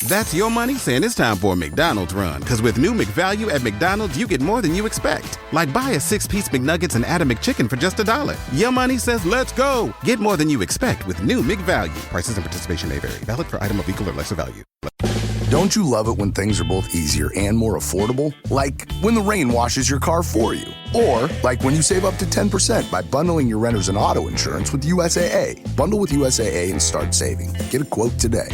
That's your money saying it's time for a McDonald's run. Because with new McValue at McDonald's, you get more than you expect. Like buy a 6-piece McNuggets and add a McChicken for just $1. Your money says let's go. Get more than you expect with new McValue. Prices and participation may vary. Valid for item of equal or lesser value. Don't you love it when things are both easier and more affordable? Like when the rain washes your car for you. Or like when you save up to 10% by bundling your renters and auto insurance with USAA. Bundle with USAA and start saving. Get a quote today.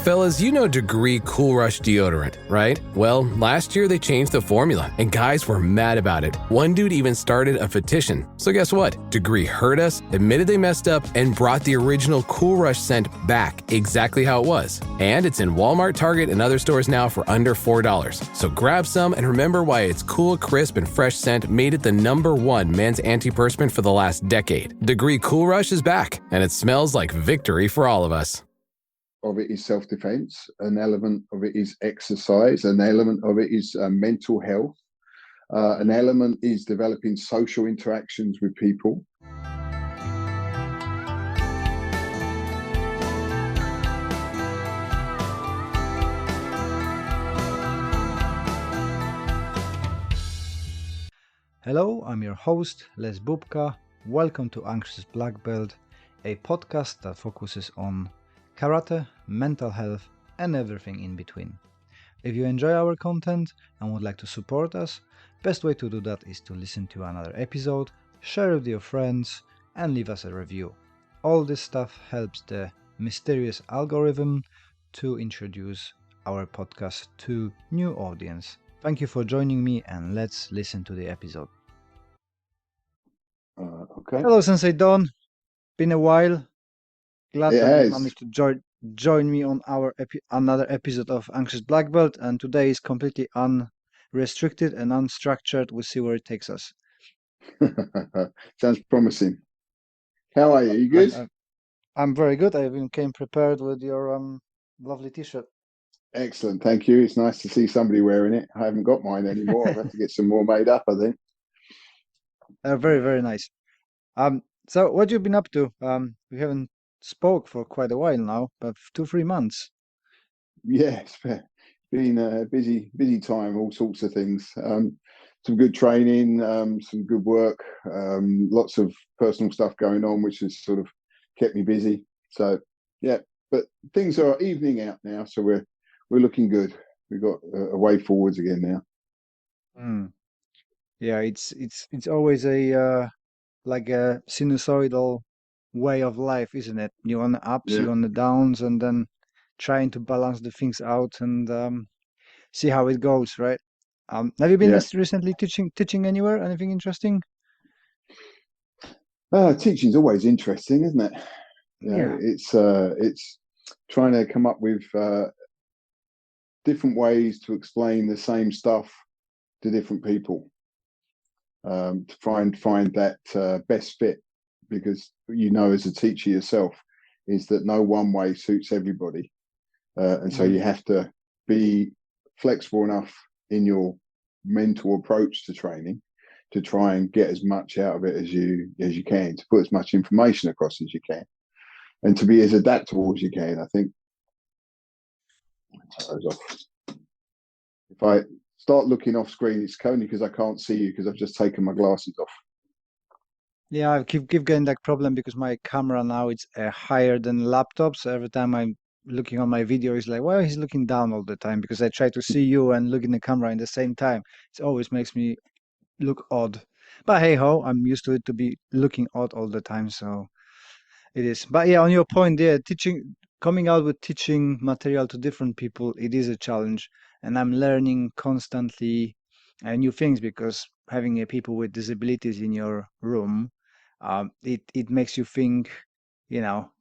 Fellas, you know Degree Cool Rush deodorant, right? Well, last year they changed the formula, and guys were mad about it. One dude even started a petition. So guess what? Degree heard us, admitted they messed up, and brought the original Cool Rush scent back exactly how it was. And it's in Walmart, Target, and other stores now for under $4. So grab some and remember why its cool, crisp, and fresh scent made it the #1 men's antiperspirant for the last decade. Degree Cool Rush is back, and it smells like victory for all of us. Of it is self-defense, an element of it is exercise, an element of it is mental health, an element is developing social interactions with people. Hello, I'm your host, Les Bubka. Welcome to Anxious Black Belt, a podcast that focuses on karate, mental health, and everything in between. If you enjoy our content and would like to support us, best way to do that is to listen to another episode, share with your friends, and leave us a review. All this stuff helps the mysterious algorithm to introduce our podcast to new audience. Thank you for joining me, and let's listen to the episode. Okay. Hello, Sensei Don. Been a while. Glad It that you has. managed to join me on our another episode of Anxious Black Belt, and today is completely unrestricted and unstructured. We'll see where it takes us. Sounds promising. How are you? You good? I'm very good. I even came prepared with your lovely T-shirt. Excellent, thank you. It's nice to see somebody wearing it. I haven't got mine anymore. I'll have to get some more made up, I think. Very, very nice. So what you've been up to? We haven't spoke for quite a while now, but 2-3 months. Yeah, it's been a busy time, all sorts of things. Some good training, some good work, lots of personal stuff going on, which has sort of kept me busy. So yeah, but things are evening out now, so we're looking good. We've got a way forwards again now. Yeah, it's always a like a sinusoidal way of life, isn't it? You're on the ups, you're on the downs, and then trying to balance the things out and see how it goes, right? Have you been recently teaching anywhere? Anything interesting? Teaching's always interesting, isn't it? Yeah. It's trying to come up with different ways to explain the same stuff to different people, to find that best fit, because as a teacher yourself, is that no one way suits everybody, and so you have to be flexible enough in your mental approach to training to try and get as much out of it as you can, to put as much information across as you can, and to be as adaptable as you can. I think if I start looking off screen, it's only because I can't see you, because I've just taken my glasses off. Yeah, I keep getting that problem because my camera now it's higher than laptop. So every time I'm looking on my video, it's like, well, he's looking down all the time because I try to see you and look in the camera in the same time. It always makes me look odd. But hey ho, I'm used to it to be looking odd all the time. So it is. But yeah, on your point there, coming out with teaching material to different people, it is a challenge. And I'm learning constantly new things, because having people with disabilities in your room, it makes you think,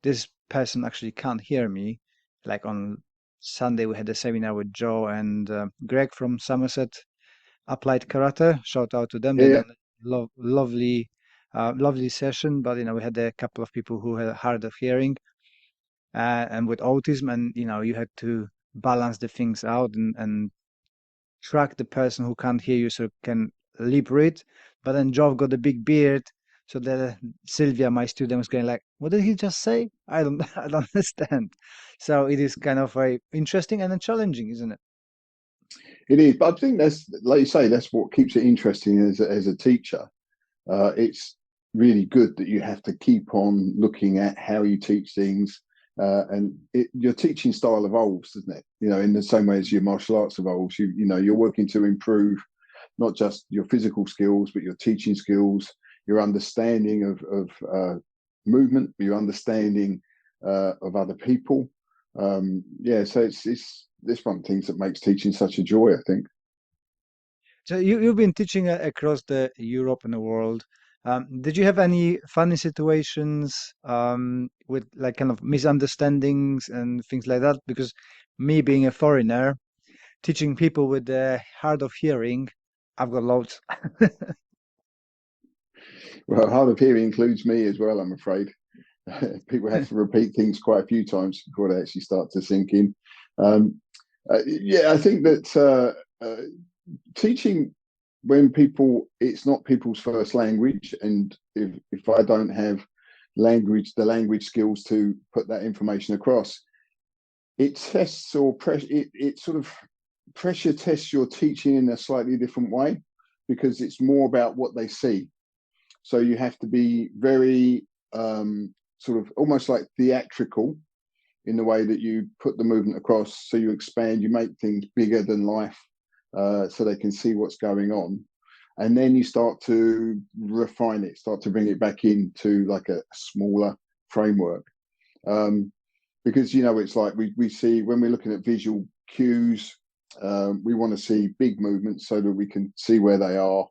this person actually can't hear me. Like on Sunday, we had a seminar with Joe and Greg from Somerset Applied Karate. Shout out to them. They done a lovely session. But we had a couple of people who had hard of hearing and with autism, and you had to balance the things out and track the person who can't hear you so can lip read. But then Joe got a big beard, So the Sylvia, my student, was going like, "What did he just say? I don't, I don't understand." So it is kind of very interesting and then challenging, isn't it? It is, but I think that's, like you say, that's what keeps it interesting as a teacher. It's really good that you have to keep on looking at how you teach things, and your teaching style evolves, doesn't it? You know, in the same way as your martial arts evolves. You know, you're working to improve not just your physical skills, but your teaching skills, your understanding of movement, your understanding of other people. Yeah, so it's this one of the things that makes teaching such a joy, I think. So you've been teaching across the Europe and the world. Did you have any funny situations with like kind of misunderstandings and things like that? Because me being a foreigner, teaching people with the hard of hearing, I've got loads. Well, hard of hearing includes me as well, I'm afraid. People have to repeat things quite a few times before they actually start to sink in. Yeah, I think that teaching when people, it's not people's first language, and if I don't have the language skills to put that information across, it tests or it sort of pressure tests your teaching in a slightly different way, because it's more about what they see. So you have to be very sort of almost like theatrical in the way that you put the movement across. So you expand, you make things bigger than life, so they can see what's going on. And then you start to refine it, start to bring it back into like a smaller framework. Because, you know, it's like we see when we're looking at visual cues, we want to see big movements so that we can see where they are,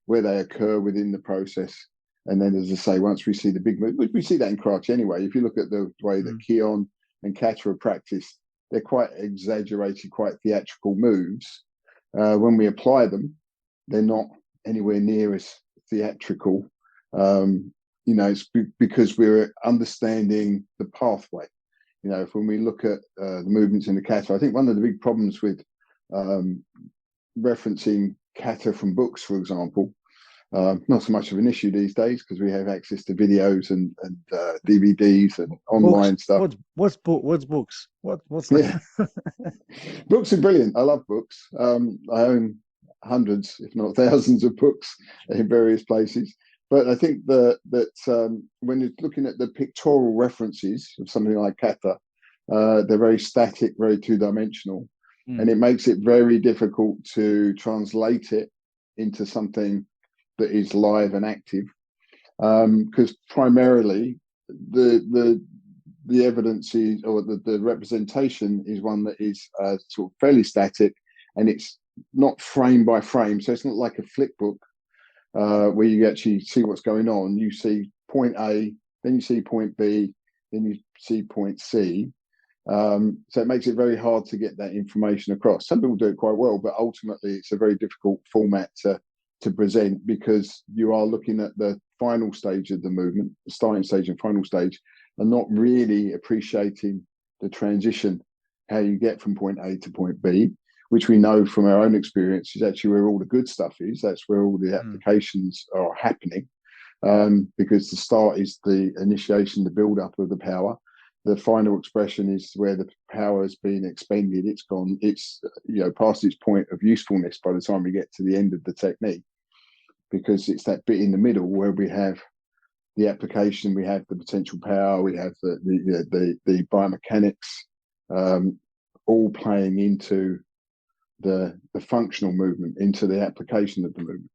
where they occur within the process. And then, as I say, once we see the big movement, we see that in karate anyway. If you look at the way that Kion and kata are practiced, they're quite exaggerated, quite theatrical moves. When we apply them, they're not anywhere near as theatrical. You know, it's because we're understanding the pathway. You know, if when we look at the movements in the kata, I think one of the big problems with referencing kata from books, for example, not so much of an issue these days because we have access to videos and DVDs and online Books. stuff. What's books? What's Yeah, that? books are brilliant. I love books. I own hundreds, if not thousands, of books in various places. But I think that when you're looking at the pictorial references of something like kata, they're very static, very two-dimensional, and it makes it very difficult to translate it into something that is live and active, because primarily the evidence is, or the representation is one that is sort of fairly static, and it's not frame by frame, so it's not like a flick book where you actually see what's going on. You see point A, then you see point B, then you see point C. So it makes it very hard to get that information across. Some people do it quite well, but ultimately it's a very difficult format to present, because you are looking at the final stage of the movement, the starting stage and final stage, and not really appreciating the transition, how you get from point A to point B, which we know from our own experience is actually where all the good stuff is. That's where all the applications are happening, because the start is the initiation, the build-up of the power. The final expression is where the power has been expended. It's gone. It's, you know, past its point of usefulness by the time we get to the end of the technique, because it's that bit in the middle where we have the application, we have the potential power, we have the biomechanics, all playing into the functional movement, into the application of the movement.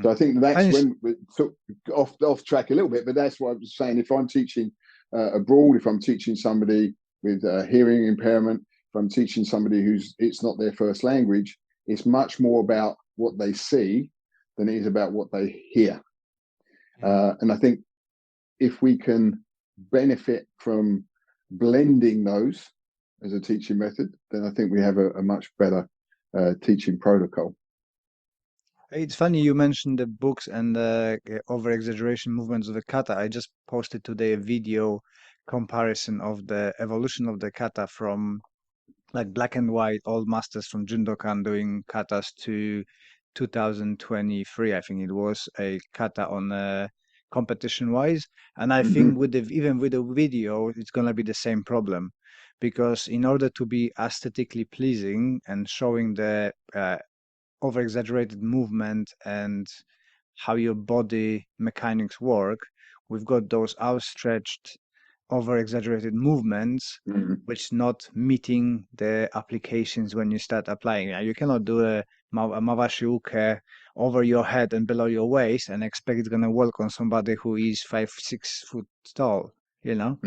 So I think that's when we took off track a little bit, but that's what I was saying. If I'm teaching abroad, if I'm teaching somebody with hearing impairment, if I'm teaching somebody who's it's not their first language, it's much more about what they see than it is about what they hear. And I think if we can benefit from blending those as a teaching method, then I think we have a much better teaching protocol. It's funny you mentioned the books and the over-exaggeration movements of the kata. I just posted today a video comparison of the evolution of the kata from like black and white old masters from Jundokan doing katas to 2023, I think it was, a kata on competition wise. And I think Hmm. even with the video, it's gonna be the same problem, because in order to be aesthetically pleasing and showing the over exaggerated movement and how your body mechanics work, we've got those outstretched, over exaggerated movements, Hmm. which not meeting the applications when you start applying. You cannot do a mawashi uke over your head and below your waist and expect it's gonna work on somebody who is 5, 6 foot tall, you know?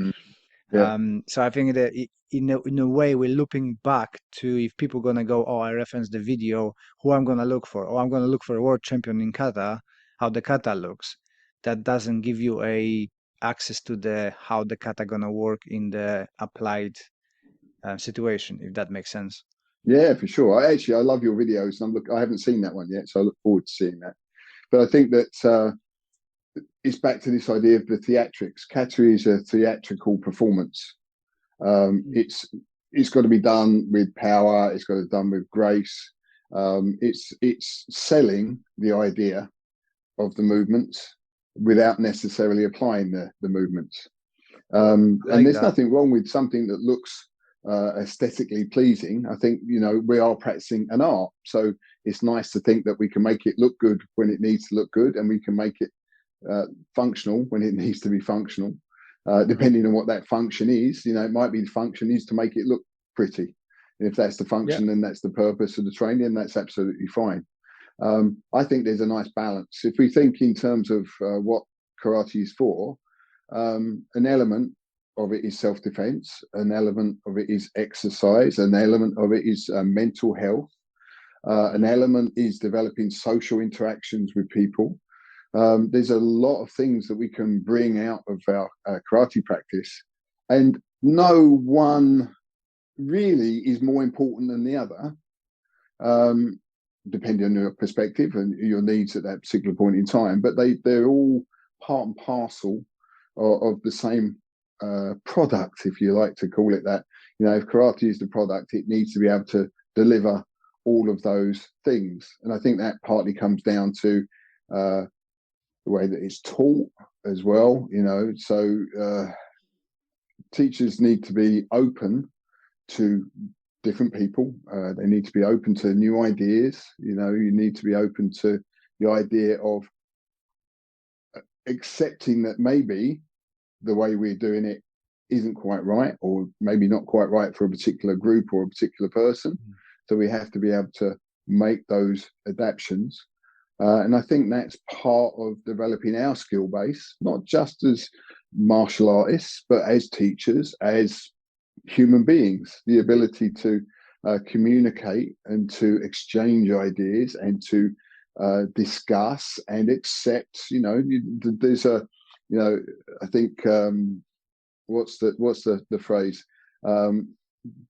Yeah. So I think that in a way, we're looping back to, if people gonna go, oh, I reference the video, who I'm gonna look for? Oh, I'm gonna look for a world champion in kata, how the kata looks. That doesn't give you a access to the how the kata gonna work in the applied situation, if that makes sense. Yeah, for sure. I love your videos, and I haven't seen that one yet, so I look forward to seeing that. But I think that it's back to this idea of the theatrics. Kata is a theatrical performance. Mm. It's got to be done with power. It's got to be done with grace. It's selling the idea of the movements without necessarily applying the movements. I And like there's that. nothing wrong with something that looks aesthetically pleasing. I think, we are practicing an art. So it's nice to think that we can make it look good when it needs to look good, and we can make it functional when it needs to be functional, Mm. depending on what that function is. It might be the function is to make it look pretty. And if that's the Yeah. function, then that's the purpose of the training, that's absolutely fine. I think there's a nice balance. If we think in terms of what karate is for, an element of it is self-defense, an element of it is exercise, an element of it is mental health, an Mm. element is developing social interactions with people. There's a lot of things that we can bring out of our karate practice, and no one really is more important than the other, um, depending on your perspective and your needs at that particular point in time. But they're all part and parcel of the same product, if you like to call it that. If karate is the product, it needs to be able to deliver all of those things, and I think that partly comes down to the way that it's taught as well. So teachers need to be open to different people. They need to be open to new ideas. You need to be open to the idea of accepting that maybe the way we're doing it isn't quite right, or maybe not quite right for a particular group or a particular person. So we have to be able to make those adaptations. And I think that's part of developing our skill base, not just as martial artists, but as teachers, as human beings, the ability to communicate and to exchange ideas and to discuss and accept. There's I think what's the phrase?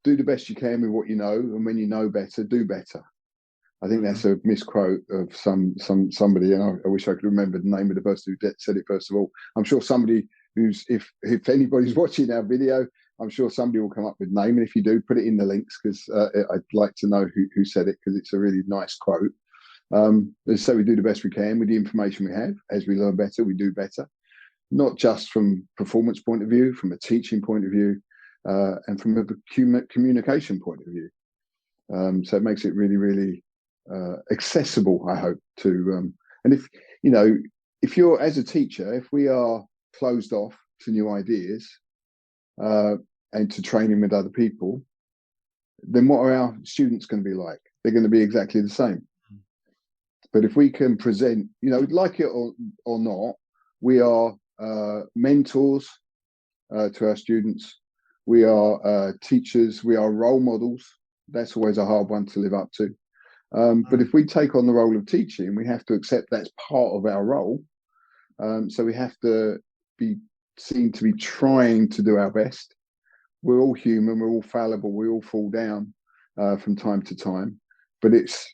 Do the best you can with what you know, and when you know better, do better. I think Mm-hmm. that's a misquote of somebody, and I wish I could remember the name of the person who said it first of all. I'm sure somebody who's, if anybody's watching our video, I'm sure somebody will come up with name, and if you do, put it in the links, because I'd like to know who said it, because it's a really nice quote. So we do the best we can with the information we have. As we learn better, we do better, not just from performance point of view, from a teaching point of view, and from a communication point of view. So it makes it really, really accessible, I hope, to and if you're, as a teacher, if we are closed off to new ideas and to training with other people, then what are our students going to be like? They're going to be exactly the same. But if we can present, like it or not, we are mentors to our students. We are teachers. We are role models. That's always a hard one to live up to. But if we take on the role of teaching, we have to accept that's part of our role. So we have to be seen to be trying to do our best. We're all human. We're all fallible. We all fall down from time to time. But it's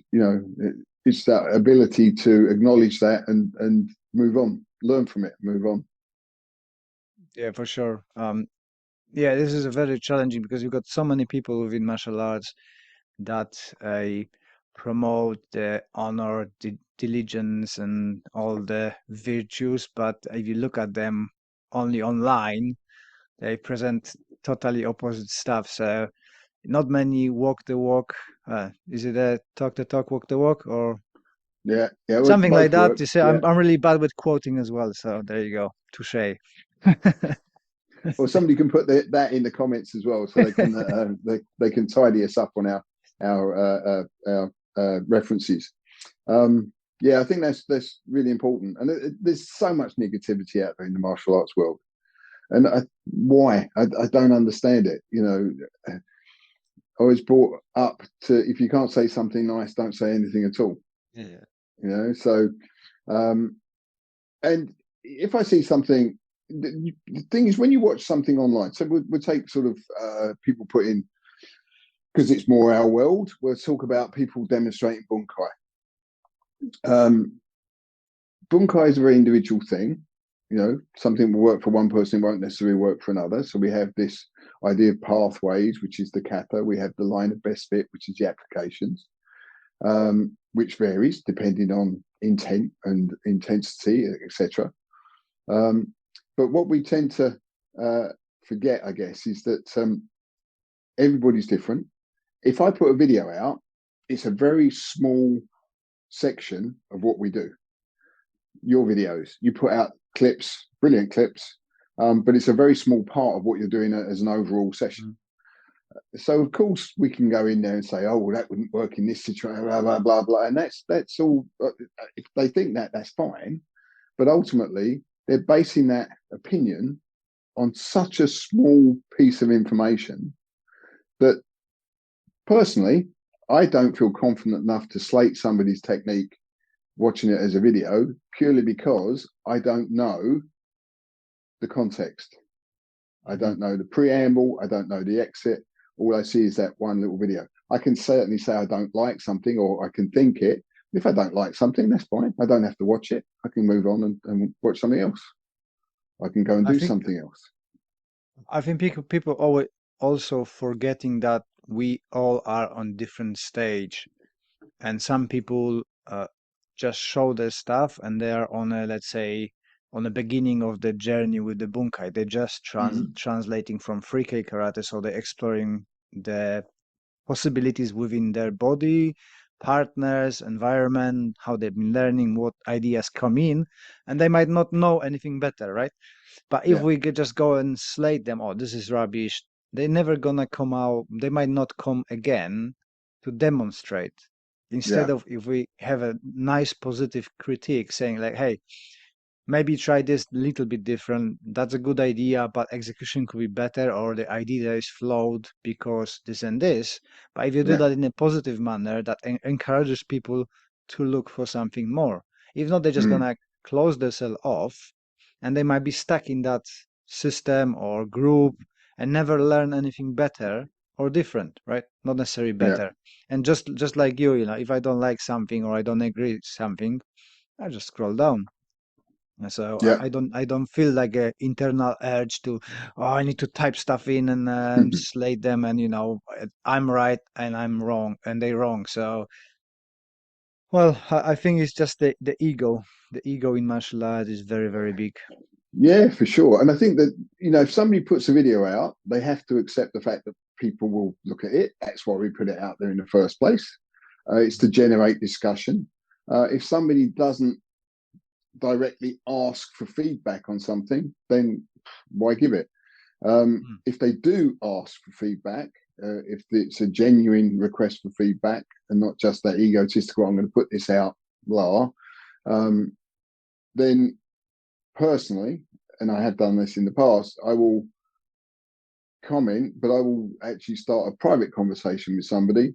that ability to acknowledge that and move on, learn from it, move on. Yeah, for sure. Yeah, this is a very challenging, because you've got so many people within martial arts that promote the honor, diligence, and all the virtues. But if you look at them only online, they present totally opposite stuff. So not many walk the walk. Is it a talk the talk, walk the walk, or Yeah, well, something like both that? work. You see, Yeah. I'm really bad with quoting as well. So there you go, touche. Or somebody can put that in the comments as well, so they can they can tidy us up on our references. Yeah, I think that's really important, and there's so much negativity out there in the martial arts world, and why I don't understand it. You know, I was brought up to, if you can't say something nice, don't say anything at all. Yeah. You know, so and if I see something, the thing is, when you watch something online, so we'll take sort of people put in, because it's more our world, we'll talk about people demonstrating bunkai. Bunkai is a very individual thing. You know, something will work for one person, won't necessarily work for another. So we have this idea of pathways, which is the kata. We have the line of best fit, which is the applications, which varies depending on intent and intensity, etc. But what we tend to forget, I guess, is that everybody's different. If I put a video out, it's a very small section of what we do. Your videos, you put out clips, brilliant clips, but it's a very small part of what you're doing as an overall session. So of course we can go in there and say, oh, well, that wouldn't work in this situation, blah blah blah blah, and that's all. If they think that, that's fine, but ultimately they're basing that opinion on such a small piece of information that, personally, I don't feel confident enough to slate somebody's technique watching it as a video, purely because I don't know the context. I don't know the preamble. I don't know the exit. All I see is that one little video. I can certainly say I don't like something, or I can think it. If I don't like something, that's fine. I don't have to watch it. I can move on and watch something else. I can go and do something else. I think people always also forgetting that we all are on different stage, and some people just show their stuff and they are on a, let's say, on the beginning of the journey with the bunkai. They're just translating from free K karate, so they're exploring the possibilities within their body, partners, environment, how they've been learning, what ideas come in, and they might not know anything better, right? But if we could just go and slate them, oh, this is rubbish, they're never gonna come out, they might not come again to demonstrate. Instead of, if we have a nice positive critique saying like, hey, maybe try this little bit different, that's a good idea, but execution could be better, or the idea is flawed because this and this. But if you do that in a positive manner, that encourages people to look for something more. If not, they're just gonna close themselves off, and they might be stuck in that system or group and never learn anything better or different, right? Not necessarily better. And just like you know, if I don't like something or I don't agree with something, I just scroll down. So I don't feel like an internal urge to, oh, I need to type stuff in and slate them, and you know, I'm right and I'm wrong and they're wrong. So, well, I think it's just the ego. The ego in martial art is very, very big. Yeah, for sure. And I think that, you know, if somebody puts a video out, they have to accept the fact that people will look at it. That's why we put it out there in the first place. It's to generate discussion. If somebody doesn't directly ask for feedback on something, then why give it? If they do ask for feedback, if it's a genuine request for feedback and not just that egotistical, I'm going to put this out, blah, then personally, and I have done this in the past, I will comment, but I will actually start a private conversation with somebody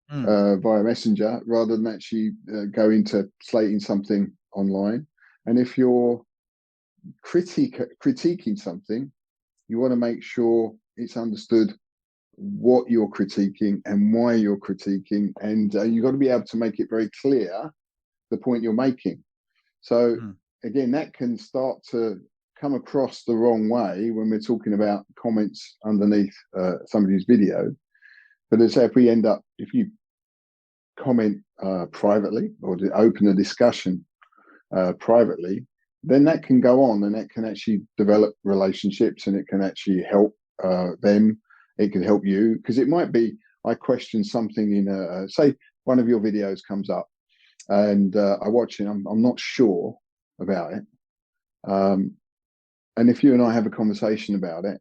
via Messenger, rather than actually go into slating something online. And if you're critiquing something, you want to make sure it's understood what you're critiquing and why you're critiquing, and you've got to be able to make it very clear the point you're making. So again, that can start to come across the wrong way when we're talking about comments underneath somebody's video. But as if we end up, if you comment privately or to open a discussion privately, then that can go on and that can actually develop relationships, and it can actually help them. It can help you, because it might be I question something in say one of your videos comes up and I watch it. I'm not sure about it, and if you and I have a conversation about it,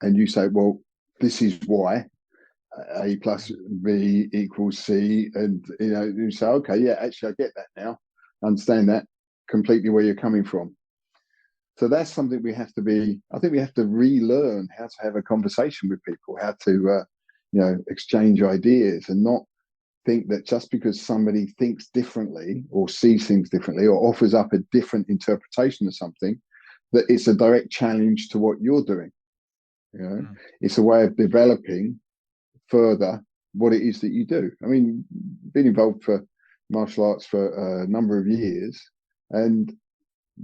and you say, "Well, this is why A plus B equals C," and you say, "Okay, yeah, actually, I get that now. I understand that completely where you're coming from." So that's something we have to be. I think we have to relearn how to have a conversation with people, how to exchange ideas, and not think that just because somebody thinks differently or sees things differently or offers up a different interpretation of something, that it's a direct challenge to what you're doing. It's a way of developing further what it is that you do. I mean, been involved for martial arts for a number of years, and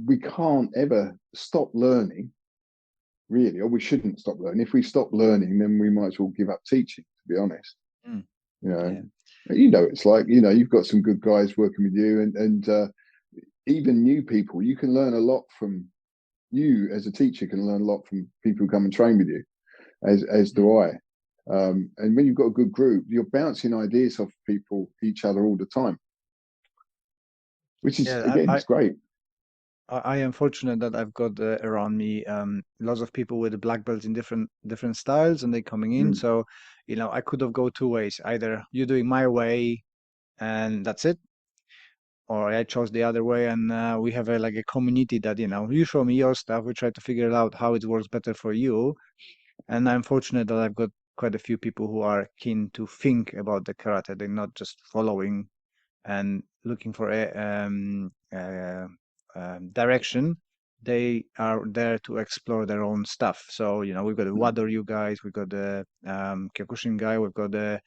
we can't ever stop learning, really, or we shouldn't stop learning. If we stop learning, then we might as well give up teaching, to be honest. It's like, you've got some good guys working with you, and even new people, you can learn a lot from. You as a teacher can learn a lot from people who come and train with you, as do I. And when you've got a good group, you're bouncing ideas off each other all the time, which is, again, it's great. I am fortunate that I've got around me lots of people with black belts in different styles, and they coming in. So, I could have go two ways. Either you doing my way, and that's it, or I chose the other way, and we have a community that you show me your stuff. We try to figure out how it works better for you. And I'm fortunate that I've got quite a few people who are keen to think about the karate. They're not just following and looking for a direction. They are there to explore their own stuff. So we've got the Wadoryu guys, we've got the Kyokushin guy, we've got the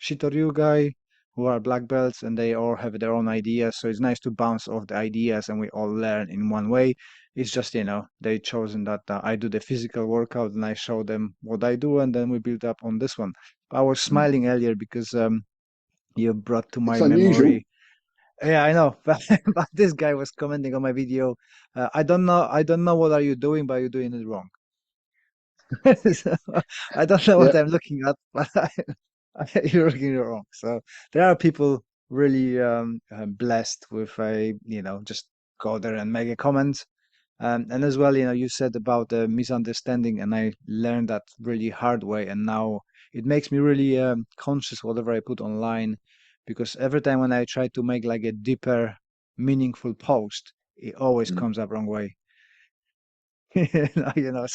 Shitoryu guy, who are black belts, and they all have their own ideas. So it's nice to bounce off the ideas, and we all learn in one way. It's just they chosen that I do the physical workout and I show them what I do, and then we build up on this one. I was smiling earlier because you brought to my It's unusual. memory. Yeah, I know, but this guy was commenting on my video. I don't know what are you doing, but you're doing it wrong. So, I don't know what I'm looking at, but you're looking wrong. So there are people really blessed with just go there and make a comment. And as well, you said about the misunderstanding, and I learned that really hard way. And now it makes me really conscious whatever I put online, because every time when I try to make like a deeper, meaningful post, it always comes up wrong way. So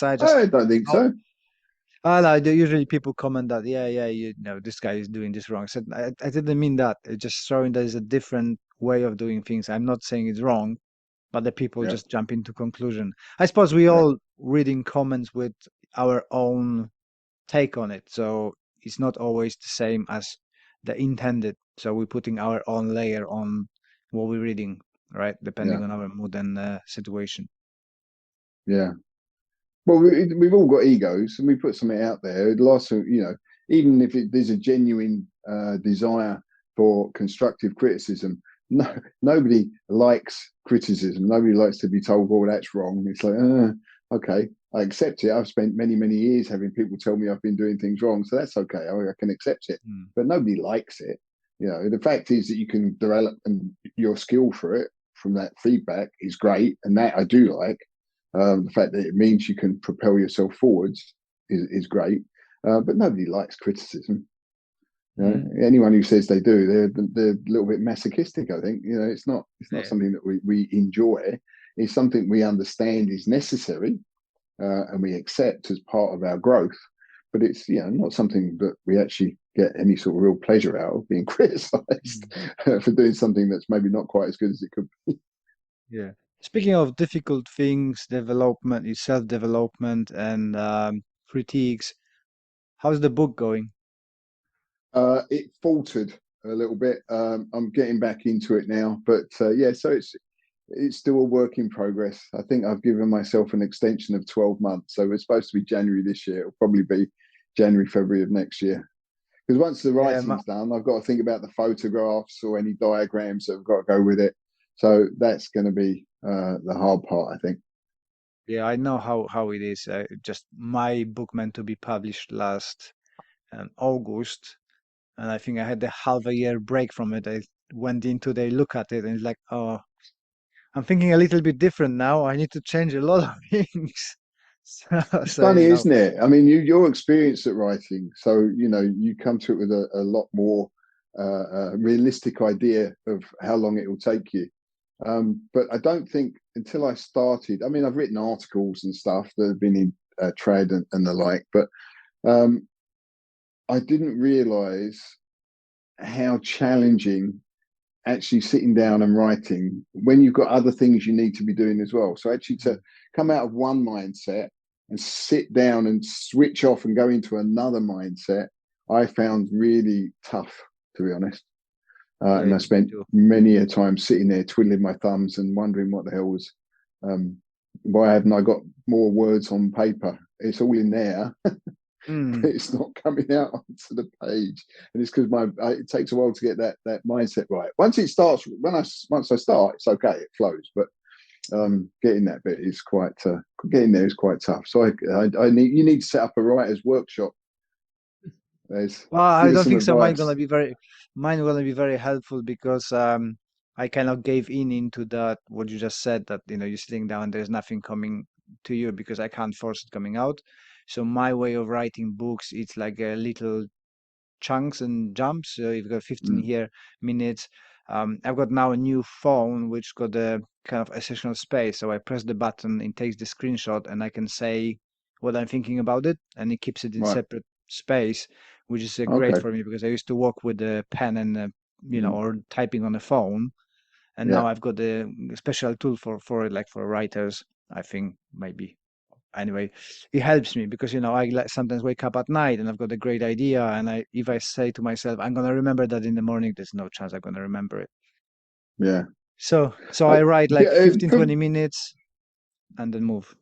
I just. I don't think so. No, usually people comment that, this guy is doing this wrong. So I didn't mean that. It's just showing there's a different way of doing things. I'm not saying it's wrong, but the people just jump into conclusion. I suppose we all reading comments with our own take on it. So it's not always the same as the intended. So we're putting our own layer on what we're reading, right? Depending on our mood and situation. Yeah. Well, we've all got egos, and we put something out there. It'll also, even if there's a genuine desire for constructive criticism, nobody likes criticism. Nobody likes to be told, "Oh, that's wrong." It's like, okay, I accept it. I've spent many, many years having people tell me I've been doing things wrong, so that's okay. I can accept it. But nobody likes it. The fact is that you can develop, and your skill for it from that feedback is great, and that I do like. The fact that it means you can propel yourself forwards is great, but nobody likes criticism. Anyone who says they do, they're a little bit masochistic. I think it's not something that we enjoy. It's something we understand is necessary, and we accept as part of our growth. But it's not something that we actually get any sort of real pleasure out of, being criticised for doing something that's maybe not quite as good as it could be. Yeah. Speaking of difficult things, development, self-development, and critiques, how's the book going? It faltered a little bit. I'm getting back into it now, but so it's still a work in progress. I think I've given myself an extension of 12 months. So it's supposed to be January this year. It'll probably be January, February of next year, Because once the Yeah, writing's done, I've got to think about the photographs or any diagrams that have got to go with it. So that's going to be the hard part, I think. yeah, I know how it is. Just my book meant to be published last August, and I think I had a half a year break from it. I went in today, look at it, and it's like, oh, I'm thinking a little bit different now. I need to change a lot of things. So, It's so funny, you know, isn't it? I mean, your experience at writing, so you come to it with a lot more realistic idea of how long it will take you. But I don't think until I started. I mean, I've written articles and stuff that have been in trade and the like, but um, I didn't realize how challenging actually sitting down and writing when you've got other things you need to be doing as well. So actually to come out of one mindset and sit down and switch off and go into another mindset, I found really tough, to be honest. yeah, And I me spent too. many a time sitting there twiddling my thumbs and wondering what the hell was, why hadn't I got more words on paper? It's all in there, Mm. it's not coming out onto the page, and it's because it takes a while to get that mindset right. Once it starts, once I start, it's okay, it flows. But getting that bit is getting there is quite tough. So I need you need to set up a writer's workshop. Well, Give I us don't some think so. advice. Mine gonna be very helpful because I kind of gave into that what you just said that you're sitting down, there's nothing coming to you because I can't force it coming out. So my way of writing books, it's like a little chunks and jumps. So you've got 15 Mm, here minutes. I've got now a new phone which got a kind of additional space. So I press the button, it takes the screenshot, and I can say what I'm thinking about it, and it keeps it in right. separate space, which is great Okay. for me because I used to work with a pen and Mm, or typing on a phone, and yeah. now I've got a special tool for it, like for writers. I think maybe anyway, it helps me because sometimes wake up at night and I've got a great idea, and if I say to myself I'm gonna remember that in the morning, there's no chance I'm gonna remember it. Yeah. So Uh, I write like yeah. 15, 20 minutes and then move.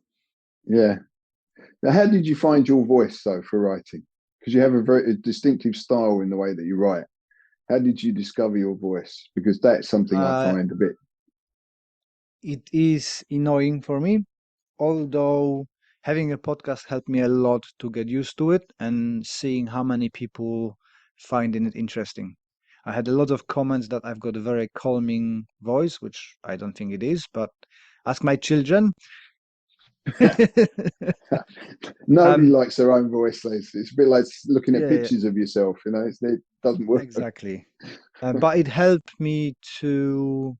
Yeah. Now, how did you find your voice though for writing? Because you have a very distinctive style in the way that you write. How did you discover your voice? Because that's something I uh, find a bit. it is annoying for me, although having a podcast helped me a lot to get used to it and seeing how many people finding it interesting. I had a lot of comments that I've got a very calming voice, which I don't think it is, but ask my children. Nobody um, likes their own voice. It's a bit like looking at yeah, yeah, pictures of yourself. It doesn't work. exactly. But it helped me to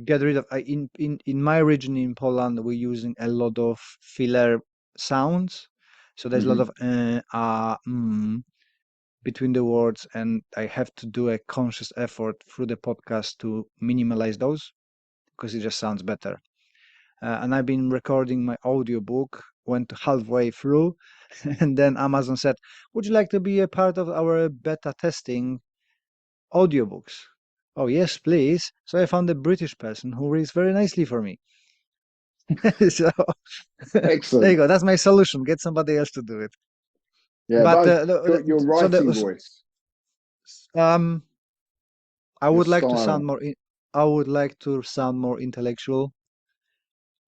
get rid of in my region in Poland, we're using a lot of filler sounds. So there's a lot Hmm. of between the words, and I have to do a conscious effort through the podcast to minimize those because it just sounds better. And I've been recording my audiobook, went halfway through, and then Amazon said, "Would you like to be a part of our beta testing audiobooks?" Oh, yes, please. So I found a British person who reads very nicely for me. So there you Excellent. go. That's my solution. Get somebody else to do it. Yeah, But but your so writing voice, um, I your would like to sound style. more. I would like to sound more intellectual,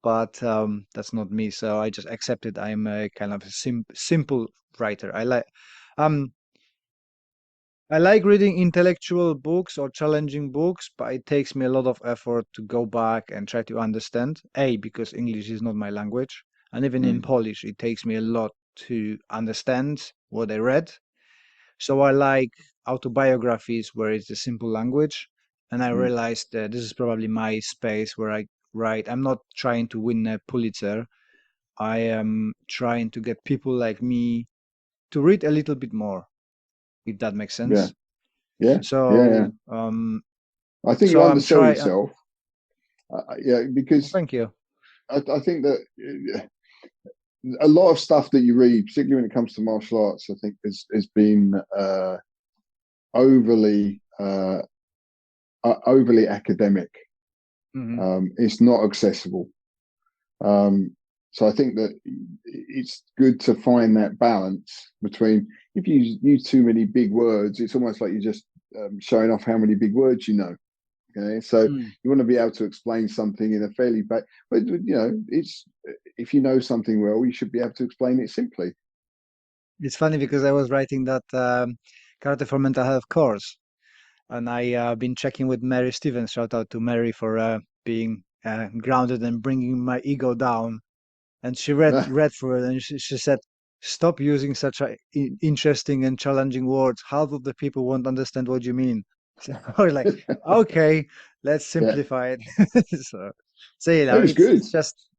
but that's not me. So I just accepted I'm a kind of a simple writer. Um, I like reading intellectual books or challenging books, but it takes me a lot of effort to go back and try to understand. A, because English is not my language, and even in Mm, Polish, it takes me a lot to understand what I read. So I like autobiographies where it's a simple language, and I mm, realized that this is probably my space where I write. I'm not trying to win a Pulitzer. I am trying to get people like me to read a little bit more, if that makes yeah, sense. yeah, yeah, yeah. So, I think you so I'm undersell trying. yourself. Yeah, because Thank you. I think that a lot of stuff that you read, particularly when it comes to martial arts, I think has been overly overly academic. Hmm. It's not accessible. Um, So I think that it's good to find that balance between, if you use too many big words, it's almost like you're just showing off how many big words you know. Okay, so Mm. you want to be able to explain something in a fairly but it's, if you know something well, you should be able to explain it simply. It's funny because I was writing that Karate for Mental Health course, and I been checking with Mary Stevens. Shout out to Mary for being grounded and bringing my ego down. And she read through it, and she said, "Stop using such interesting and challenging words. Half of the people won't understand what you mean." So I was like, "Okay, let's Yeah, simplify it." so, so it was good. it's just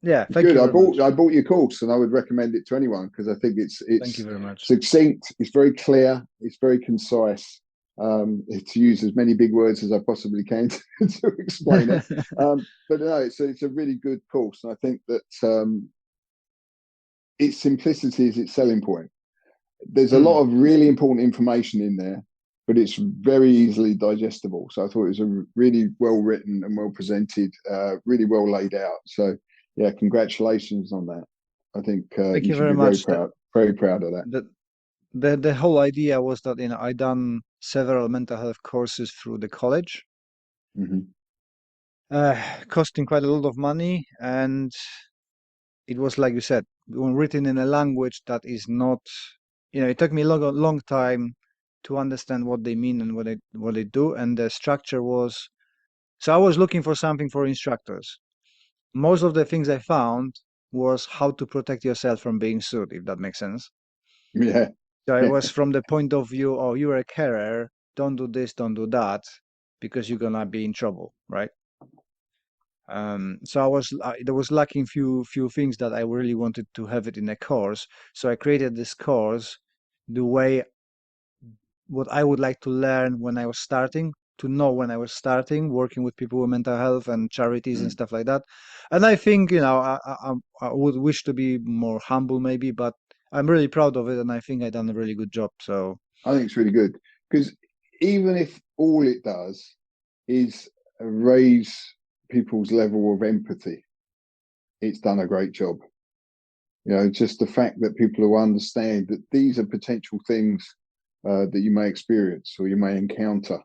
yeah. It's Thank good. you very much. I bought your course, and I would recommend it to anyone because I think Thank you it's very much. succinct, it's very clear, it's very concise. To use as many big words as I possibly can to explain it. But no, it's a really good course, and I think that its simplicity is its selling point. There's a lot Mm. of really important information in there, but it's very easily digestible. So I thought it was a really well written and well presented, really well laid out. So yeah, congratulations on that. I think Thank you you should very be much. very proud of that. The whole idea was that I done several mental health courses through the college, Hmm. uh, costing quite a lot of money, and it was like you said, written in a language that is not, it took me a long time to understand what they mean and what they do, and the structure was. So I was looking for something for instructors. Most of the things I found was how to protect yourself from being sued, if that makes sense. Yeah. So it was from the point of view, oh, you're a carer, don't do this, don't do that, because you're gonna be in trouble, right? So there was lacking few things that I really wanted to have it in a course. So I created this course the way what I would like to learn when I was starting, to know when I was starting working with people with mental health and charities and Mm. stuff like that. And I think I would wish to be more humble maybe, but I'm really proud of it, and I think I done a really good job. So I think it's really good because even if all it does is raise people's level of empathy, it's done a great job. Just the fact that people will understand that these are potential things that you may experience or you may encounter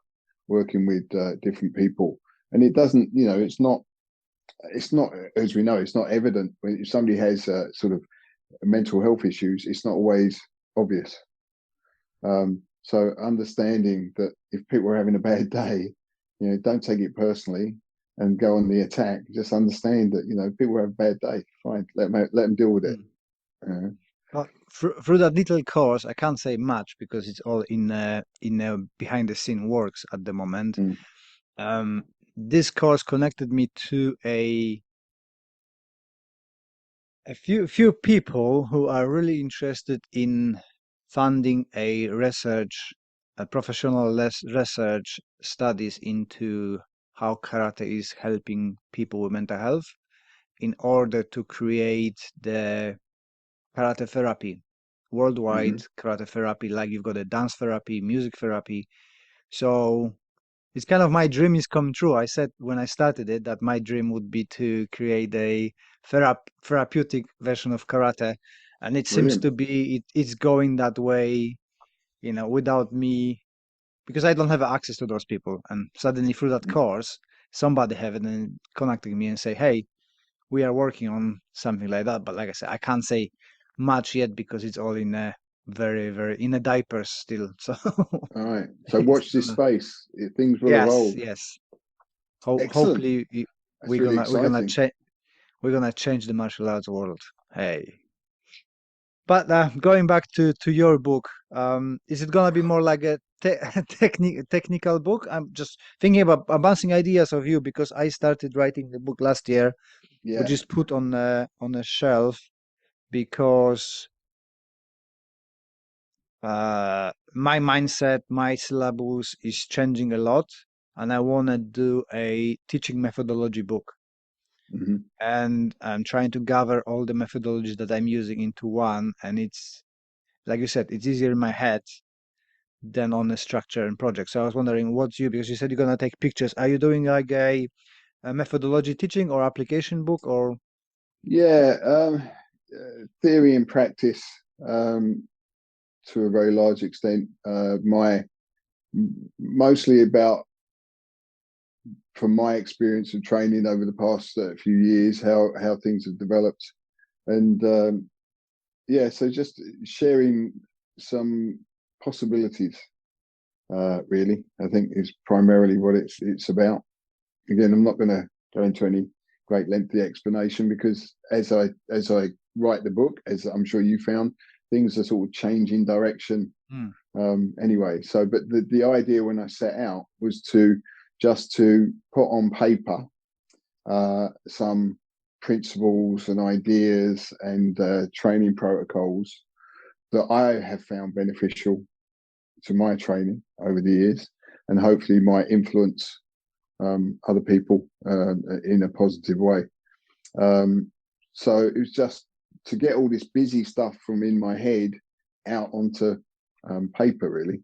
working with different people, and it doesn't, it's not, as we know, it's not evident when if somebody has sort of mental health issues. It's not always obvious. So understanding that if people are having a bad day, don't take it personally and go on the attack. Just understand that people have a bad day. Fine, let them deal with it. mm. Uh, Through that little course, I can't say much because it's all in behind the scene works at the moment. mm, Um, this course connected me to a few people who are really interested in funding a professional research studies into how karate is helping people with mental health in order to create the karate therapy, worldwide mhm. karate therapy, like you've got a dance therapy, music therapy. So it's kind of my dream is come true. I said when I started it that my dream would be to create a therapeutic version of karate, and it seems Brilliant. to be it's going that way, without me, because I don't have access to those people. And suddenly through that Mm. course, somebody have it and connecting me and say, "Hey, we are working on something like that." But like I said, I can't say much yet because it's all in a very very in a diapers still. So All right. So it's watch this space. Things will yes, evolve. yes. Excellent. Hopefully That's really exciting. we're gonna change the martial arts world. Hey, but going back to your book, is it gonna be more like a technical book? I'm just thinking about bouncing ideas of you because I started writing the book last year, which Yeah. is put on a shelf because my mindset, my syllabus is changing a lot, and I want to do a teaching methodology book. Hmm. And I'm trying to gather all the methodologies that I'm using into one. And it's, like you said, it's easier in my head than on a structure and project. So I was wondering what's you, because you said you're going to take pictures. Are you doing like a methodology teaching or application book or? Yeah, theory and practice um, to a very large extent. My mostly about from my experience of training over the past few years, how things have developed, and yeah, so just sharing some possibilities. Really, I think is primarily what it's about. Again, I'm not going to go into any great lengthy explanation because as I write the book, as I'm sure you found, things are sort of changing direction Mm. anyway. So, but the idea when I set out was to just to put on paper some principles and ideas and training protocols that I have found beneficial to my training over the years, and hopefully might influence other people in a positive way. So it was just to get all this busy stuff from in my head out onto paper, really.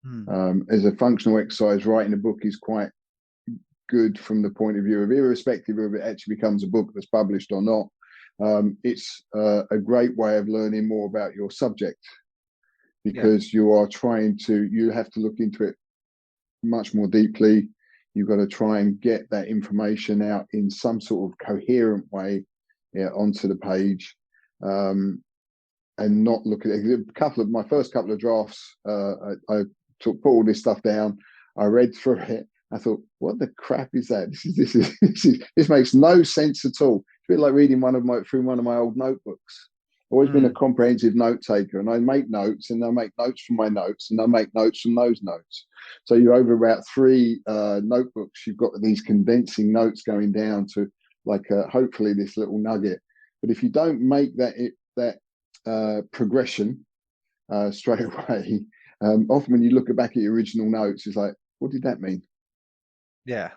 Mm. As a functional exercise, writing a book is quite good from the point of view of, irrespective of it actually becomes a book that's published or not. It's a great way of learning more about your subject Yeah. because you have to look into it much more deeply. You've got to try and get that information out in some sort of coherent way, yeah, onto the page, and not look at it. My first couple of drafts, I put all this stuff down. I read through it. I thought, what the crap is that? This makes no sense at all. It's a bit like reading through one of my old notebooks. I've always been a Mm. comprehensive note taker, and I make notes, and I make notes from my notes, and I make notes from those notes. So you're over about three notebooks. You've got these condensing notes going down to like hopefully this little nugget. But if you don't make that progression straight away, often when you look back at your original notes, it's like, what did that mean? Yeah.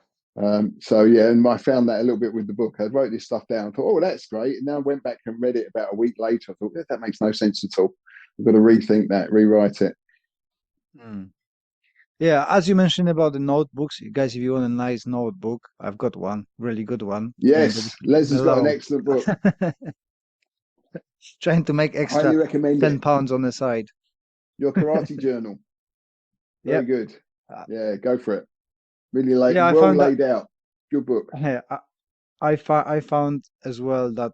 So yeah, and I found that a little bit with the book. I wrote this stuff down, thought, oh, that's great. And then I went back and read it about a week later. I thought, that makes no sense at all. I've got to rethink that, rewrite it. Mm. Yeah, as you mentioned about the notebooks, you guys, if you want a nice notebook, I've got one, really good one, in the Yes, Les description has got an below. excellent book. Trying to make extra Highly recommend it. £10 on the side. Your karate journal. Very Yep. good. Uh, Yeah, go for it. Really yeah, I well found that. laid out. Good book. Yeah, I found as well that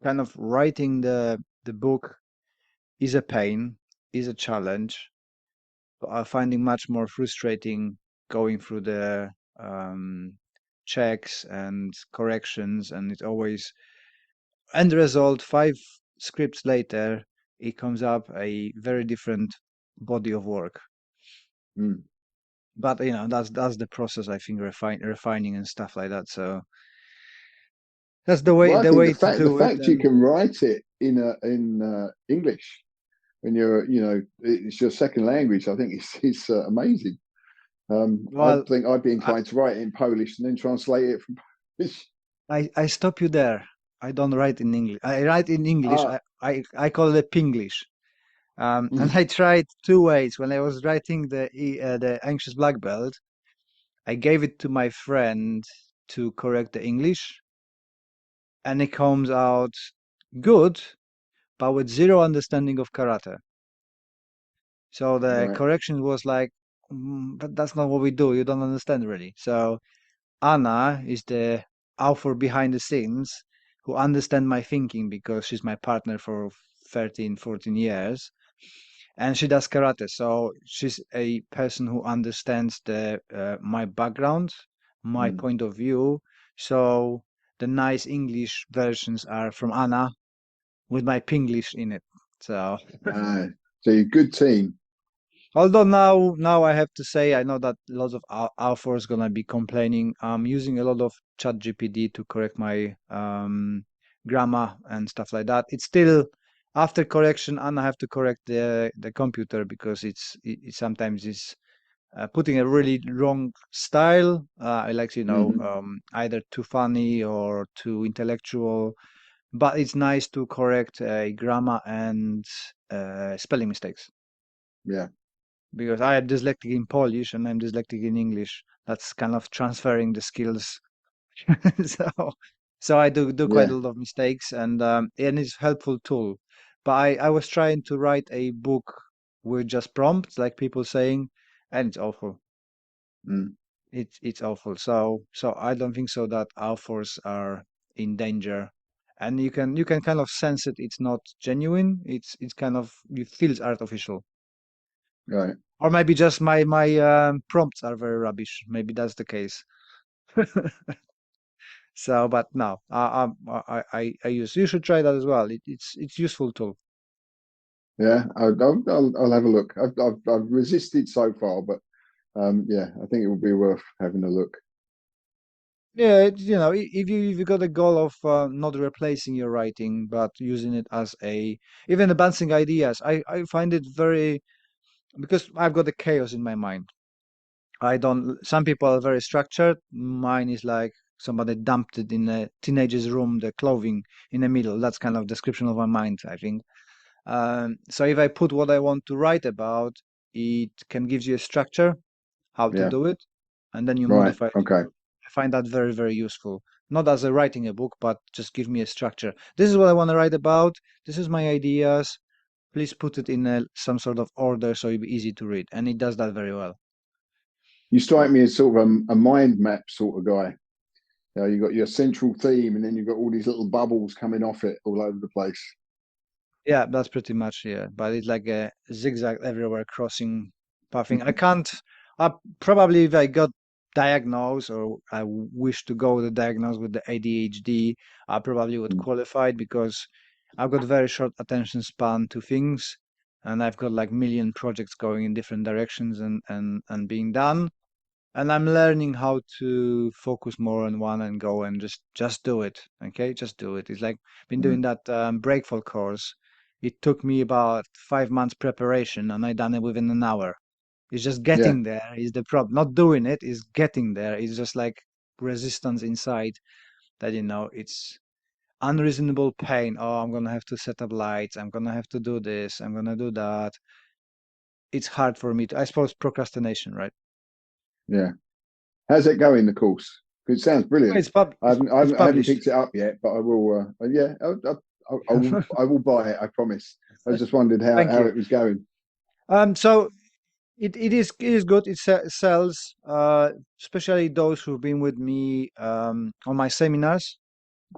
kind of writing the book is a pain, is a challenge. But I finding much more frustrating going through the um, checks and corrections, and it always end result 5 scripts later, it comes up a very different body of work. Mm. But that's the process. I think refining and stuff like that. So that's the way Well, I the think way to the do it. fact you And can write it in English when it's your second language, I think it's amazing. I well, think I'd be I, inclined to write it in Polish and then translate it from Polish. I stop you there. I don't write in English. I write in English. Ah, I call it Pinglish. And I tried 2 ways. When I was writing the anxious black belt, I gave it to my friend to correct the English, and it comes out good, but with zero understanding of karate. So the right. correction was like, but that's not what we do. You don't understand really. So Anna is the author behind the scenes who understand my thinking because she's my partner for 13, 14 years. And she does karate, so she's a person who understands the my background, my Mm. point of view. So the nice English versions are from Anna with my Pinglish in it. So Ah, so you're a good team. although now I have to say I know that lots of authors gonna be complaining. I'm using a lot of Chat GPT to correct my grammar and stuff like that. It's still after correction, and I have to correct the computer because it sometimes is putting a really wrong style. I like Hmm. either too funny or too intellectual. But it's nice to correct grammar and spelling mistakes Yeah. because I am dyslexic in Polish and I'm dyslexic in English. That's kind of transferring the skills. So So I do quite Yeah. a lot of mistakes, and it's a helpful tool. But I was trying to write a book with just prompts, like people saying, and it's awful. Mm. It's awful. So I don't think so that authors are in danger. And you can kind of sense it. It's not genuine. It's kind of it feels artificial. Right. Or maybe just my prompts are very rubbish. Maybe that's the case. So, but no, I use. You should try that as well. It's useful tool. Yeah. I'll have a look. I've resisted so far, but yeah, I think it would be worth having a look. Yeah, if you got a goal of not replacing your writing, but using it as a even advancing ideas, I find it very because I've got the chaos in my mind. I don't. Some people are very structured. Mine is like somebody dumped it in a teenager's room, the clothing in the middle. That's kind of description of my mind, I think. So if I put what I want to write about, it can give you a structure, how to Yeah. do it, and then you Right. modify it. Okay. I find that very, very useful. Not as a writing a book, but just give me a structure. This is what I want to write about. This is my ideas. Please put it in some sort of order so it'll be easy to read. And it does that very well. You strike me as sort of a mind map sort of guy. You know, you got your central theme, and then you've got all these little bubbles coming off it all over the place. Yeah, that's pretty much yeah. But it's like a zigzag everywhere crossing pathing. I can't. I probably if I got diagnosed or I wish to go the diagnosed with the ADHD, I probably would Mm. qualify it because I've got very short attention span to things, and I've got like million projects going in different directions and being done. And I'm learning how to focus more on one and go and just do it. Okay, just do it. It's like been doing Mm. that breakfall course. It took me about 5 months preparation, and I done it within an hour. It's just Yeah. getting there is the problem. Not doing it is getting there. It's just like resistance inside that it's unreasonable pain. Oh, I'm gonna have to set up lights. I'm gonna have to do this. I'm gonna do that. It's hard for me to. I suppose procrastination, right? Yeah. How's it going, the course? It sounds Well, brilliant. It's pub. It's I haven't published. picked it up yet, but I will. Yeah, I will buy it. I promise. I just wondered Thank how you. it was going. So it is good. Sells, especially those who've been with me on my seminars,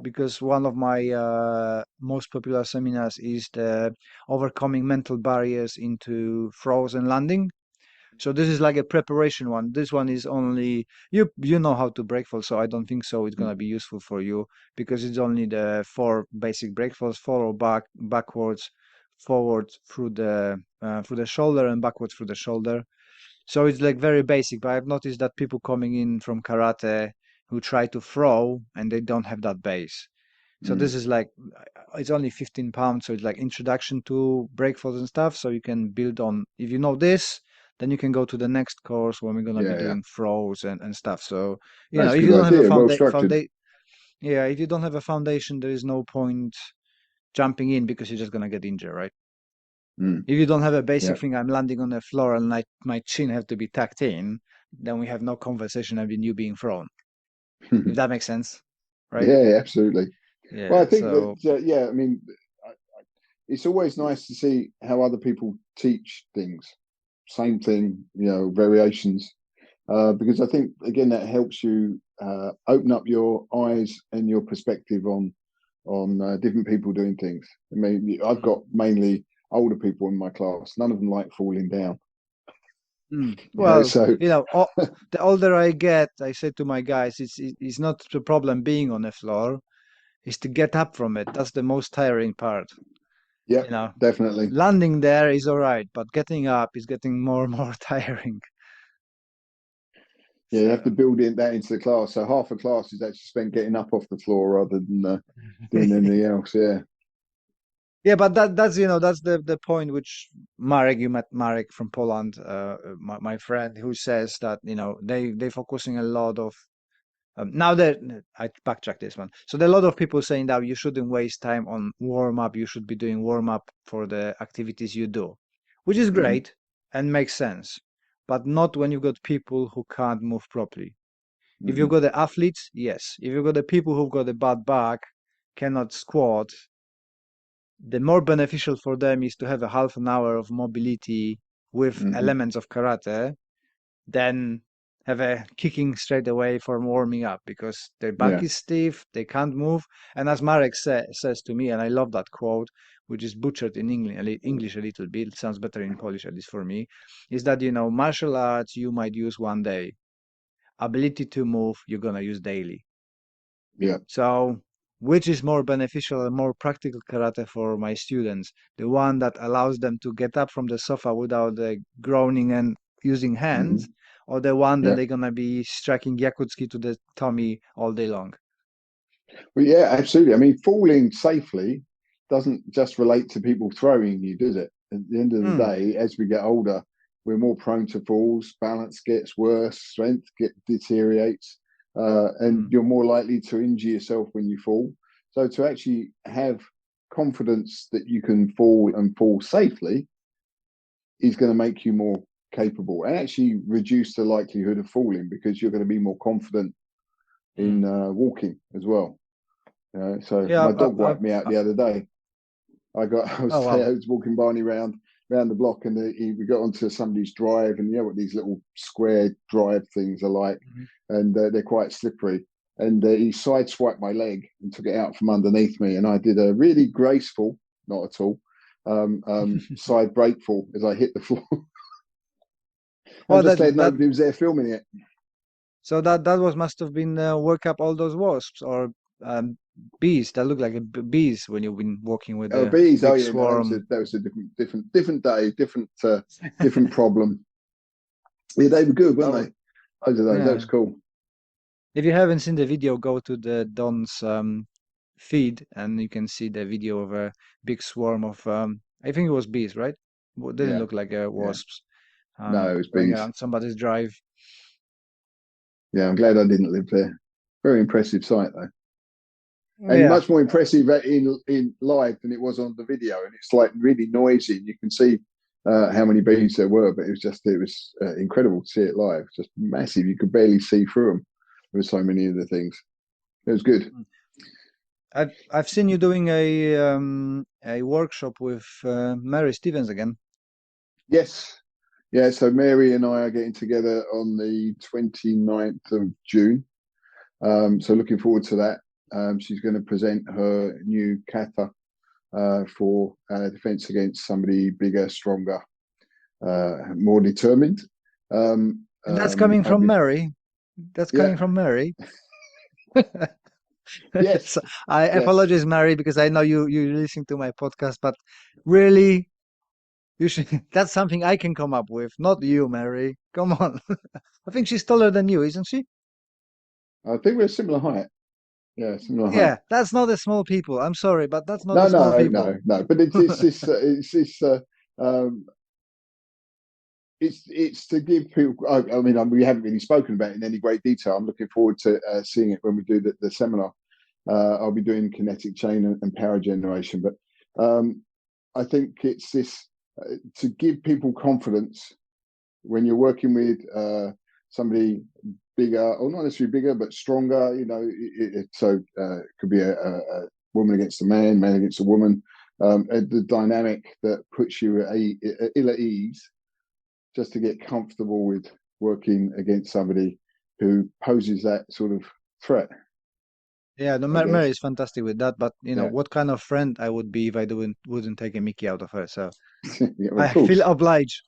because one of my most popular seminars is the overcoming mental barriers into throws and landing. So this is like a preparation one. This one is only you know how to break fall, so I don't think so it's gonna be useful for you because it's only the four basic break falls: forward, backwards, forward through the shoulder, and backwards through the shoulder. So it's like very basic. But I've noticed that people coming in from karate who try to throw and they don't have that base. So Mm. this is like it's only 15 pounds, so it's like introduction to breakfast and stuff. So you can build on if you know this, then you can go to the next course when we're gonna be Yeah, yeah. doing throws and stuff. So That's a if you good don't have a idea. Well structured. yeah, if you don't have a foundation, there is no point jumping in because you're just gonna get injured, right? Mm. If you don't have a basic Yeah. thing, I'm landing on the floor and my chin have to be tucked in, then we have no conversation of you being thrown. If that makes sense, right? Yeah, absolutely. Well, I Yeah. think that So yeah. I mean, it's always nice to see how other people teach things. Same thing, variations. Because I think again that helps you open up your eyes and your perspective on different people doing things. I mean, I've mm, got mainly older people in my class. None of them like falling down. well, So the older I get, I say to my guys, it's not the problem being on the floor, it's to get up from it. That's the most tiring part. yeah, You know, definitely. landing there is all right, but getting up is getting more and more tiring. Yeah, you have to So build in that into the class. So half a class is actually spent getting up off the floor rather than doing anything else. Yeah. yeah, but that's the point which Marek, you met Marek from Poland, my friend, who says that they focusing a lot of now that I backtrack this one. So there are a lot of people saying that you shouldn't waste time on warm up. You should be doing warm up for the activities you do, which is Mhm. great and makes sense, but not when you've got people who can't move properly. If you've got the athletes, yes. If you've got the people who've got a bad back, cannot squat, the more beneficial for them is to have a half an hour of mobility with elements of karate than have a kicking straight away for warming up, because their back is stiff, they can't move. And as Marek says to me, and I love that quote, which is butchered in English a little bit, it sounds better in Polish, at least for me, is that, martial arts you might use one day. Ability to move, you're going to use daily. Yeah. So which is more beneficial and more practical karate for my students? The one that allows them to get up from the sofa without groaning and using hands, or the one that they're going to be striking Yakutski to the tummy all day long? Well, yeah, absolutely. I mean, falling safely doesn't just relate to people throwing you, does it? At the end of the day, as we get older, we're more prone to falls, balance gets worse, strength deteriorates, and you're more likely to injure yourself when you fall. So to actually have confidence that you can fall and fall safely is going to make you more capable and actually reduce the likelihood of falling, because you're going to be more confident in walking as well. So my dog wiped me out the other day. I was walking Barney round the block, and we got onto somebody's drive, and you know what these little square drive things are like, and they're quite slippery. And he sideswiped my leg and took it out from underneath me, and I did a really graceful, not at all, side break fall as I hit the floor. Well, nobody was there filming it. So that must have been work up all those wasps or bees that look like bees when you've been walking with the bees. Big swarm. No, that was a different day, different problem. Yeah, they were good, weren't they? That was cool. If you haven't seen the video, go to the Don's feed, and you can see the video of a big swarm of I think it was bees, right? It didn't look like wasps. No, it was going bees. around somebody's drive. Yeah, I'm glad I didn't live there. Very impressive sight, though. And much more impressive in live than it was on the video. And it's like really noisy. And you can see how many bees there were, but it was incredible to see it live. Just massive. You could barely see through them. There were so many of the things. It was good. I've seen you doing a workshop with Mary Stevens again. Yes. Yeah, so Mary and I are getting together on the 29th of June. So looking forward to that. She's going to present her new kata for defense against somebody bigger, stronger, more determined. And that's coming from Mary. That's coming from Mary. Yes. So I apologize, Mary, because I know you listen to my podcast, but really, you should. That's something I can come up with, not you, Mary. Come on. I think she's taller than you, isn't she? I think we're similar height. Yeah, similar height. Yeah, that's not the small people. I'm sorry, but that's not the small people. No. But it's to give people. I mean, we haven't really spoken about it in any great detail. I'm looking forward to seeing it when we do the seminar. I'll be doing kinetic chain and power generation, but I think it's this to give people confidence when you're working with somebody bigger, or not necessarily bigger, but stronger. It could be a woman against a man, man against a woman. The dynamic that puts you at ill at ease, just to get comfortable with working against somebody who poses that sort of threat. Yeah, Mary is fantastic with that, but what kind of friend I would be if I wouldn't take a Mickey out of her. So I feel obliged.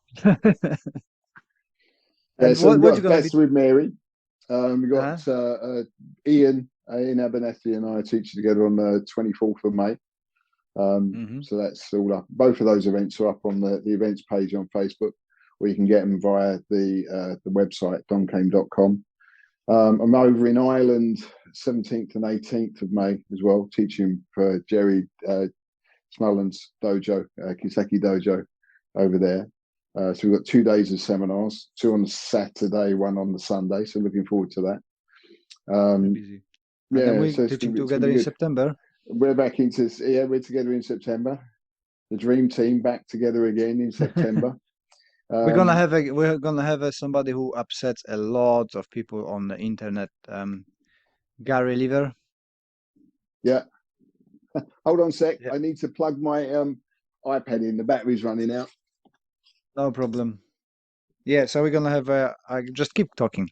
That's with Mary. We got Ian Abernethy and I teaching together on the 24th of May. So that's all up. Both of those events are up on the events page on Facebook, or you can get them via the website doncame.com. I'm over in Ireland 17th and 18th of May as well, teaching for Jerry Smullen's dojo, Kiseki Dojo, over there. So we've got 2 days of seminars, 2 on the Saturday, 1 on the Sunday. So looking forward to that. Busy. And then we're teaching together in September. We're back we're together in September. The dream team back together again in September. Um, we're gonna have somebody who upsets a lot of people on the internet. Gary Lever. yeah. Hold on a sec. Yeah, I need to plug my iPad in. The battery's running out. no problem. Yeah, so we're gonna have I just keep talking.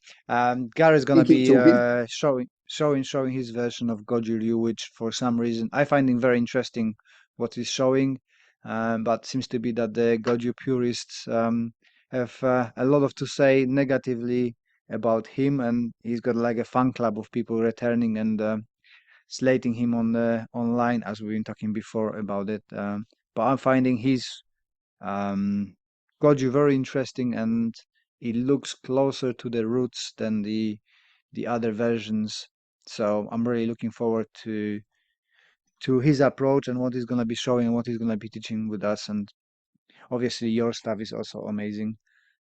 Gary's You gonna keep be talking. showing his version of Goju Ryu, which for some reason I find him very interesting what he's showing. But seems to be that the Goju purists have a lot of to say negatively about him, and he's got like a fan club of people returning and slating him on the online, as we've been talking before about it. But I'm finding his um, Goju very interesting, and it looks closer to the roots than the other versions. So I'm really looking forward to his approach and what he's gonna be showing and what he's gonna be teaching with us. And obviously your stuff is also amazing.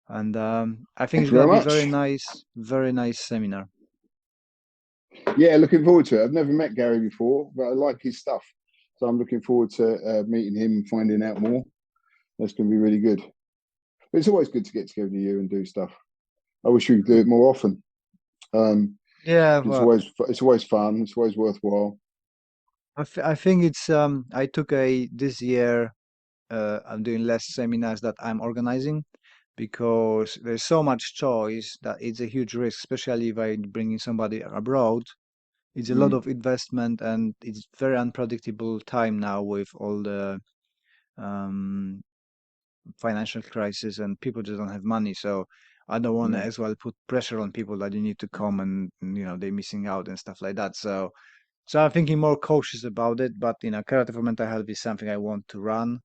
And I think Thank it's you very gonna be much. very nice seminar. Yeah, looking forward to it. I've never met Gary before, but I like his stuff. So I'm looking forward to meeting him and finding out more. That's going to be really good. But it's always good to get together with you and do stuff. I wish we could do it more often. Um, Yeah, well, it's always fun. It's always worthwhile. I think it's I took a this year I'm doing less seminars that I'm organizing because there's so much choice that it's a huge risk, especially if I bring in somebody abroad. It's a lot Mm, of investment and it's very unpredictable time now with all the um, financial crisis and people just don't have money. So I don't want to yeah. as well put pressure on people that you need to come and they're missing out and stuff like that. So I'm thinking more cautious about it, but karate for mental health is something I want to run,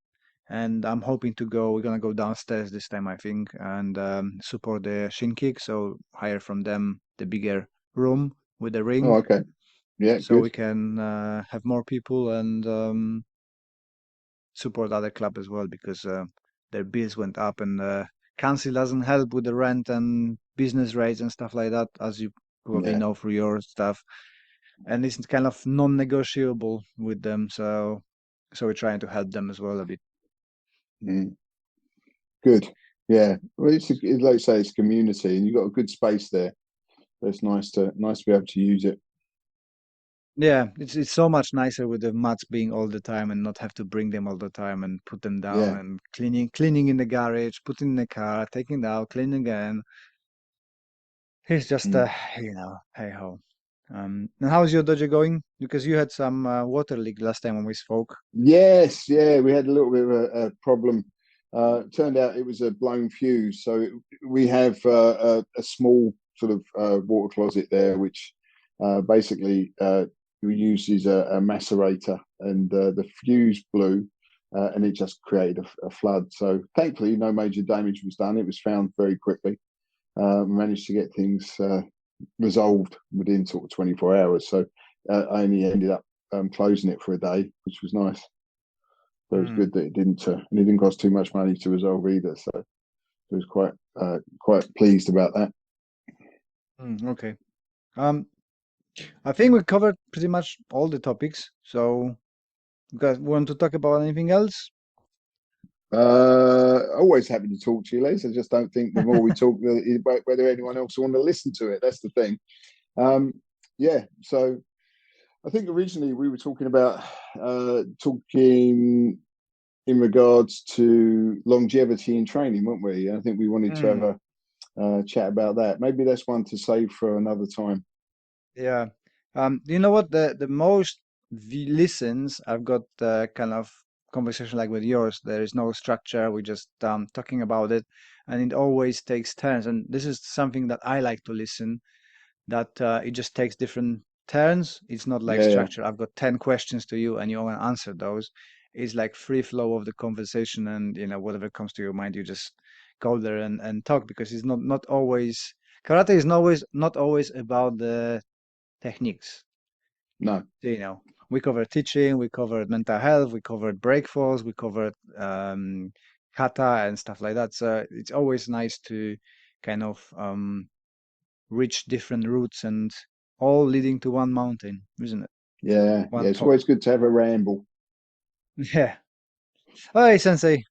and I'm hoping to go. We're gonna go downstairs this time, I think, and support the shin kick. So hire from them the bigger room with the Oh, ring, okay. Yeah, so we good. can have more people and support other club as well because their bills went up and council doesn't help with the rent and business rates and stuff like that, as you probably Yeah. know through your stuff. And it's kind of non-negotiable with them. So we're trying to help them as well a bit. Mm, good. Yeah. Well, it's like I say, it's community, and you've got a good space there. So it's nice to be able to use it. Yeah, it's so much nicer with the mats being all the time and not have to bring them all the time and put them down Yeah. and cleaning in the garage, putting in the car, taking it out, cleaning again. It's just Mm. hey ho. And how's your dojo going? Because you had some water leak last time when we spoke. Yes, yeah, we had a little bit of a problem. Turned out it was a blown fuse. We have a small sort of water closet there, which basically we use as a macerator, and the fuse blew, and it just created a flood. So thankfully, no major damage was done. It was found very quickly. We managed to get things resolved within sort of 24 hours. So I only ended up closing it for a day, which was nice. So it was Mm, good that and it didn't cost too much money to resolve either. So I was quite pleased about that. okay. Um, I think we covered pretty much all the topics. So, you guys want to talk about anything else? Always happy to talk to you, Les. I just don't think the more we talk, whether anyone else will want to listen to it. That's the thing. Um, yeah. So I think originally we were talking about talking in regards to longevity in training, weren't we? I think we wanted to have Mm, a chat about that. Maybe that's one to save for another time. yeah. You know what? The most listens I've got kind of conversation like with yours. There is no structure. We just talking about it, and it always takes turns. And this is something that I like to listen. That it just takes different turns. It's not like Yeah, yeah. structure. I've got 10 questions to you and you want to answer those. It's like free flow of the conversation and whatever comes to your mind, you just go there and talk because it's not always karate is not always about the techniques. No. We covered teaching, we covered mental health, we covered break falls, we covered kata and stuff like that. So it's always nice to kind of reach different routes and all leading to one mountain, isn't it? Yeah, yeah. One It's top. always good to have a ramble. Yeah. Hey, Sensei.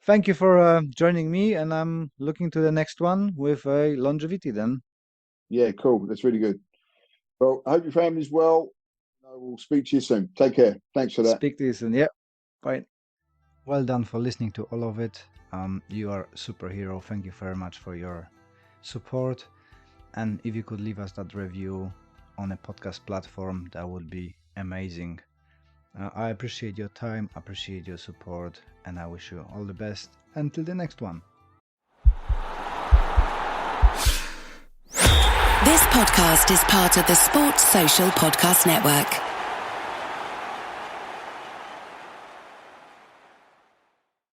thank you for joining me, and I'm looking to the next one with longevity then. Yeah, cool. That's really good. Well, I hope your family's well. I will speak to you soon. Take care. Thanks for that. Speak to you soon. Yeah, bye. Well done for listening to all of it. You are a superhero. Thank you very much for your support. And if you could leave us that review on a podcast platform, that would be amazing. I appreciate your time, appreciate your support, and I wish you all the best until the next one. This podcast is part of the Sports Social Podcast Network.